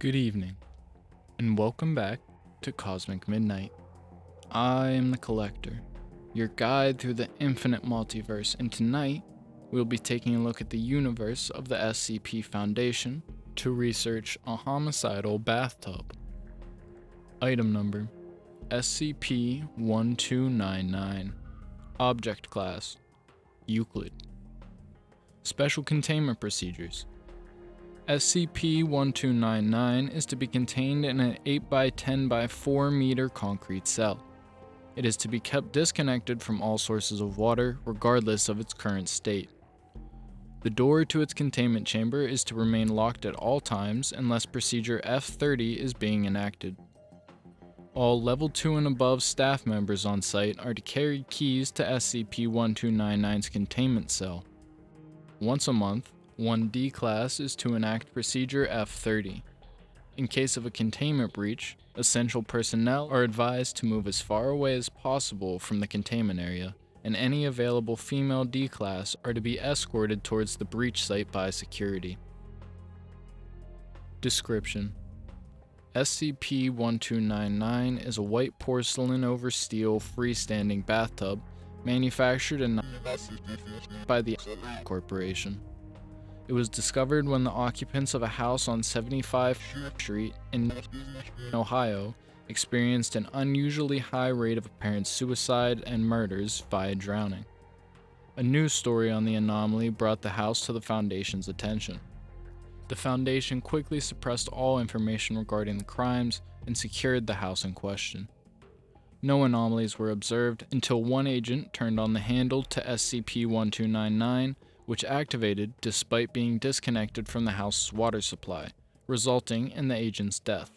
Good evening, and welcome back to Cosmic Midnight. I am the Collector, your guide through the infinite multiverse, and tonight we'll be taking a look at the universe of the SCP Foundation to research a homicidal bathtub. Item number SCP-1299. Object Class Euclid. Special Containment Procedures. SCP-1299 is to be contained in an 8x10 by 4 meter concrete cell. It is to be kept disconnected from all sources of water, regardless of its current state. The door to its containment chamber is to remain locked at all times unless Procedure F-30 is being enacted. All Level 2 and above staff members on site are to carry keys to SCP-1299's containment cell. Once a month, 1D class is to enact Procedure F-30. In case of a containment breach, essential personnel are advised to move as far away as possible from the containment area, and any available female D-class are to be escorted towards the breach site by security. Description: SCP-1299 is a white porcelain over steel freestanding bathtub manufactured and by the Corporation. It was discovered when the occupants of a house on 75th Street in Ohio experienced an unusually high rate of apparent suicide and murders via drowning. A news story on the anomaly brought the house to the Foundation's attention. The Foundation quickly suppressed all information regarding the crimes and secured the house in question. No anomalies were observed until one agent turned on the handle to SCP-1299, which activated despite being disconnected from the house's water supply, resulting in the agent's death.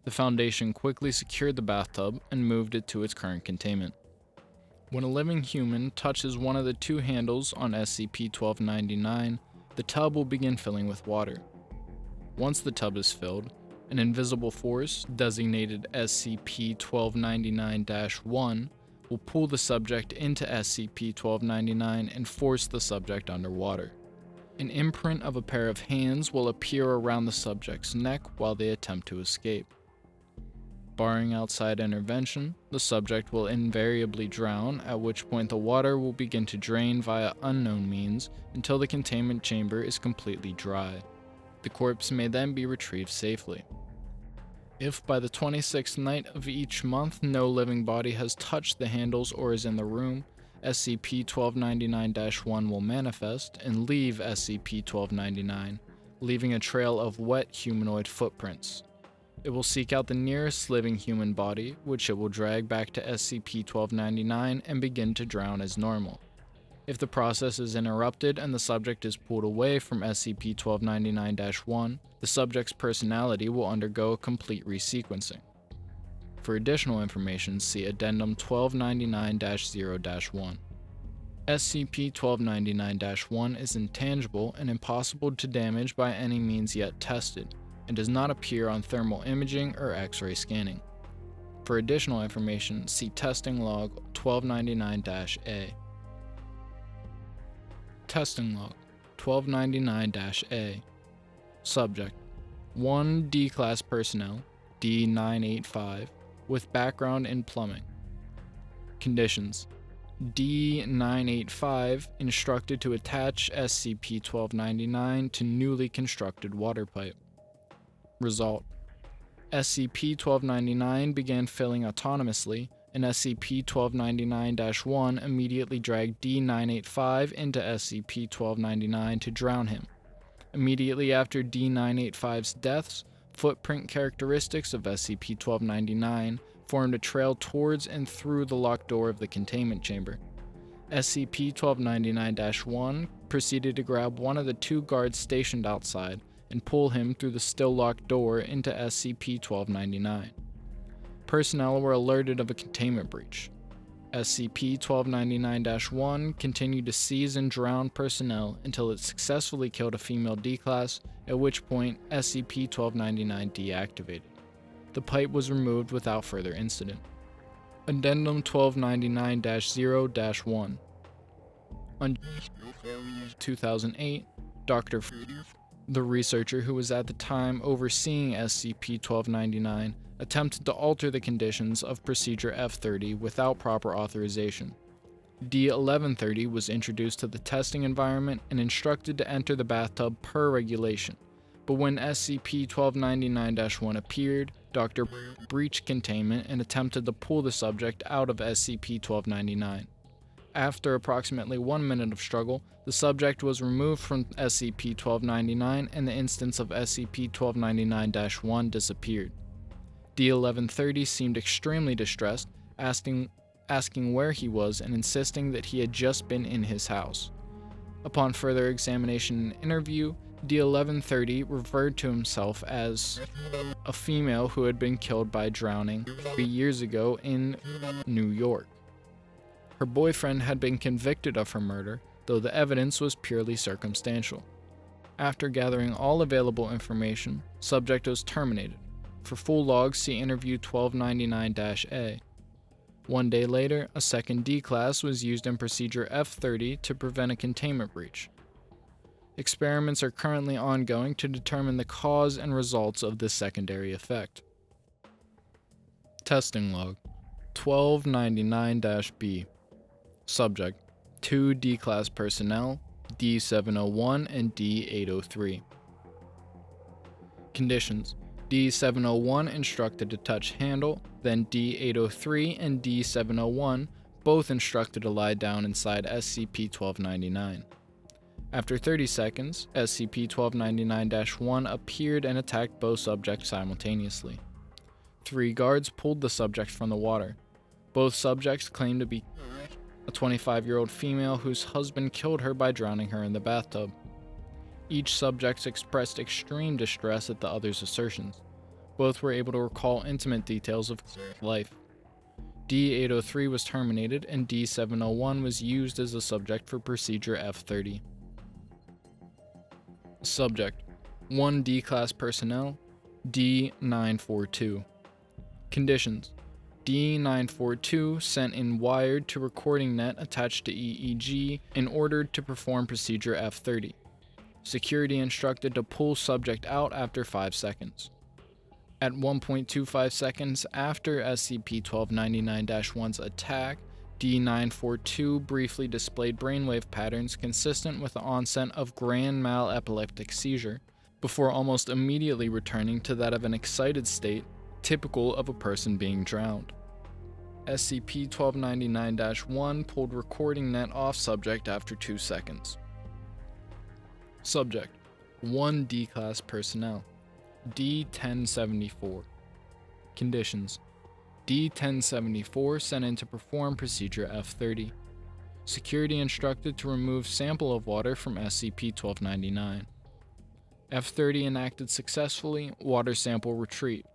The Foundation quickly secured the bathtub and moved it to its current containment. When a living human touches one of the two handles on SCP-1299, the tub will begin filling with water. Once the tub is filled, an invisible force, designated SCP-1299-1, will pull the subject into SCP-1299 and force the subject underwater. An imprint of a pair of hands will appear around the subject's neck while they attempt to escape. Barring outside intervention, the subject will invariably drown, at which point the water will begin to drain via unknown means until the containment chamber is completely dry. The corpse may then be retrieved safely. If by the 26th night of each month no living body has touched the handles or is in the room, SCP-1299-1 will manifest and leave SCP-1299, leaving a trail of wet humanoid footprints. It will seek out the nearest living human body, which it will drag back to SCP-1299 and begin to drown as normal. If the process is interrupted and the subject is pulled away from SCP-1299-1, the subject's personality will undergo a complete resequencing. For additional information, see Addendum 1299-0-1. SCP-1299-1 is intangible and impossible to damage by any means yet tested, and does not appear on thermal imaging or X-ray scanning. For additional information, see Testing Log 1299-A. Testing Log 1299-A. Subject: 1 D-Class personnel, D-985, with background in plumbing. Conditions: D-985 instructed to attach SCP-1299 to newly constructed water pipe. Result: SCP-1299 began filling autonomously, and SCP-1299-1 immediately dragged D-985 into SCP-1299 to drown him. Immediately after D-985's deaths, footprint characteristics of SCP-1299 formed a trail towards and through the locked door of the containment chamber. SCP-1299-1 proceeded to grab one of the two guards stationed outside and pull him through the still locked door into SCP-1299. Personnel were alerted of a containment breach. SCP-1299-1 continued to seize and drown personnel until it successfully killed a female D-Class, at which point SCP-1299 deactivated. The pipe was removed without further incident. Addendum 1299-0-1. On 2008, Dr. The researcher who was at the time overseeing SCP-1299 attempted to alter the conditions of Procedure F-30 without proper authorization. D-1130 was introduced to the testing environment and instructed to enter the bathtub per regulation, but when SCP-1299-1 appeared, Dr. breached containment and attempted to pull the subject out of SCP-1299. After approximately 1 minute of struggle, the subject was removed from SCP-1299 and the instance of SCP-1299-1 disappeared. D-1130 seemed extremely distressed, asking where he was and insisting that he had just been in his house. Upon further examination and interview, D-1130 referred to himself as a female who had been killed by drowning 3 years ago in New York. Her boyfriend had been convicted of her murder, though the evidence was purely circumstantial. After gathering all available information, subject was terminated. For full logs, see interview 1299-A. 1 day later, a second D-class was used in Procedure F-30 to prevent a containment breach. Experiments are currently ongoing to determine the cause and results of this secondary effect. Testing log 1299-B. Subject: 2 D-class personnel, D-701 and D-803. Conditions: D-701 instructed to touch handle, then D-803 and D-701 both instructed to lie down inside SCP-1299. After 30 seconds, SCP-1299-1 appeared and attacked both subjects simultaneously. 3 guards pulled the subject from the water. Both subjects claimed to be a 25-year-old female whose husband killed her by drowning her in the bathtub. Each subject expressed extreme distress at the other's assertions. Both were able to recall intimate details of life. D-803 was terminated and D-701 was used as a subject for Procedure F-30. Subject: 1 D-class personnel, D-942. Conditions: D-942 sent in wired to recording net attached to EEG and ordered to perform Procedure F-30. Security instructed to pull subject out after 5 seconds. At 1.25 seconds after SCP-1299-1's attack, D-942 briefly displayed brainwave patterns consistent with the onset of grand mal epileptic seizure, before almost immediately returning to that of an excited state typical of a person being drowned. SCP-1299-1 pulled recording net off subject after 2 seconds. Subject: 1 D-class personnel, D-1074. Conditions: D-1074 sent in to perform Procedure F-30. Security instructed to remove sample of water from SCP-1299. F-30 enacted successfully, water sample retrieved.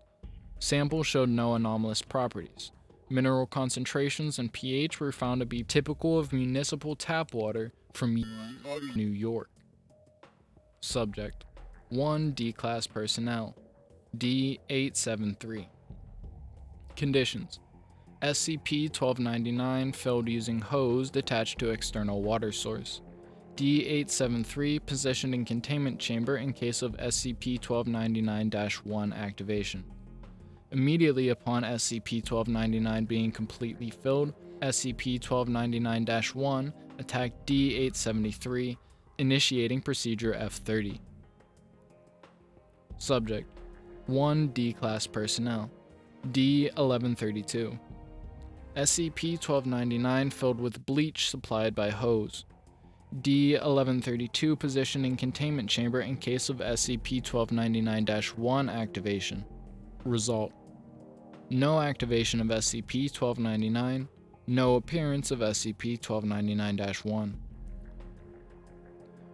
Sample showed no anomalous properties. Mineral concentrations and pH were found to be typical of municipal tap water from New York. Subject: 1 D-class personnel, D-873. Conditions: SCP-1299 filled using hose attached to external water source. D-873 positioned in containment chamber in case of SCP-1299-1 activation. Immediately upon SCP-1299 being completely filled, SCP-1299-1 attacked D-873, initiating Procedure F-30. Subject: 1 D-class personnel, D-1132. SCP-1299 filled with bleach supplied by hose. D-1132 positioned in containment chamber in case of SCP-1299-1 activation. Result: no activation of SCP-1299, no appearance of SCP-1299-1.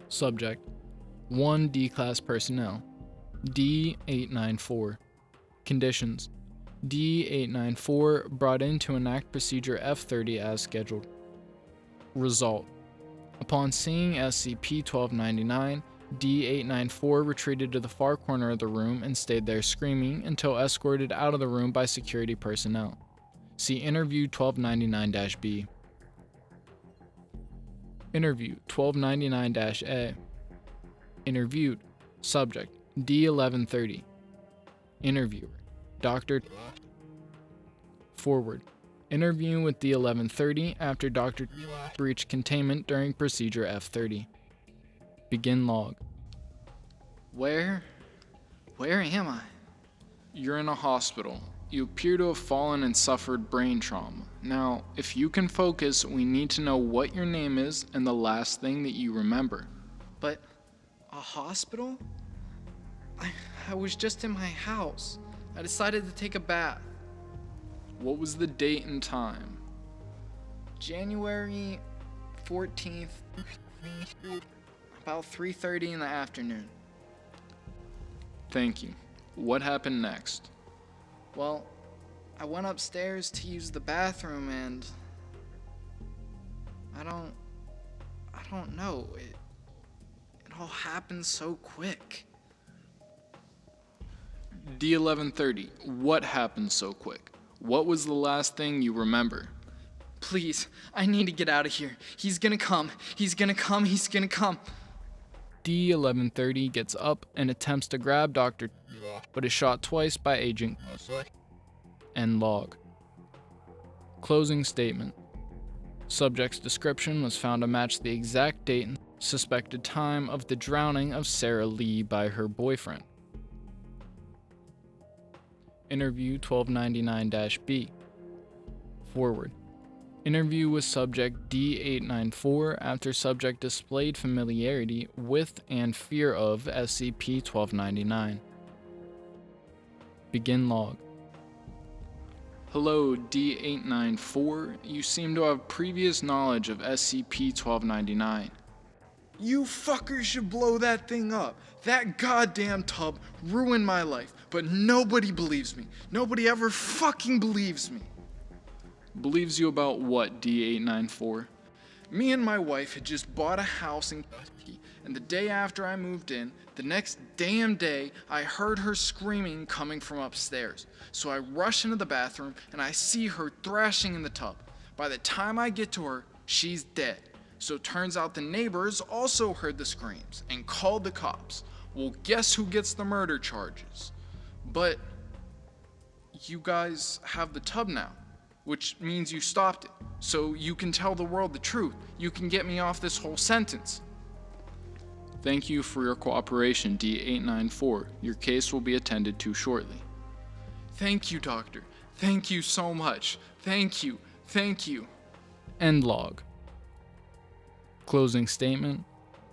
Subject: 1 D-class personnel, D-894. Conditions: D-894 brought in to enact Procedure F-30 as scheduled. Result: upon seeing SCP-1299, D-894 retreated to the far corner of the room and stayed there screaming until escorted out of the room by security personnel. See Interview 1299-B. Interview 1299-A. Interviewed: Subject D1130. Interviewer Dr. Forward. Interviewing with D1130 after Dr. breached containment during procedure F30. Begin log. Where am I? You're in a hospital. You appear to have fallen and suffered brain trauma. Now, if you can focus, we need to know what your name is and the last thing that you remember. But a hospital? I was just in my house. I decided to take a bath. What was the date and time? January 14th, about 3:30 in the afternoon. Thank you. What happened next? Well, I went upstairs to use the bathroom and I don't know. It all happened so quick. D1130, what happened so quick? What was the last thing you remember? Please, I need to get out of here. He's gonna come. He's gonna come. He's gonna come. D1130 gets up and attempts to grab Dr. but is shot twice by Agent. End log. Closing statement. Subject's description was found to match the exact date and suspected time of the drowning of Sarah Lee by her boyfriend. Interview 1299-B. Forward. Interview with subject D894 after subject displayed familiarity with and fear of SCP-1299. Begin log. Hello, D894. You seem to have previous knowledge of SCP-1299. You fuckers should blow that thing up. That goddamn tub ruined my life, but nobody believes me. Nobody ever fucking believes me. Believes you about what, D894? Me and my wife had just bought a house in Kentucky, and the day after I moved in, the next damn day, I heard her screaming coming from upstairs. So I rush into the bathroom, and I see her thrashing in the tub. By the time I get to her, she's dead. So it turns out the neighbors also heard the screams and called the cops. Well, guess who gets the murder charges? But you guys have the tub now, which means you stopped it. So you can tell the world the truth. You can get me off this whole sentence. Thank you for your cooperation, D894. Your case will be attended to shortly. Thank you, Doctor. Thank you so much. Thank you. Thank you. End log. Closing statement.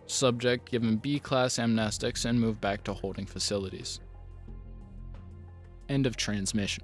Subject given B-class amnestics and moved back to holding facilities. End of transmission.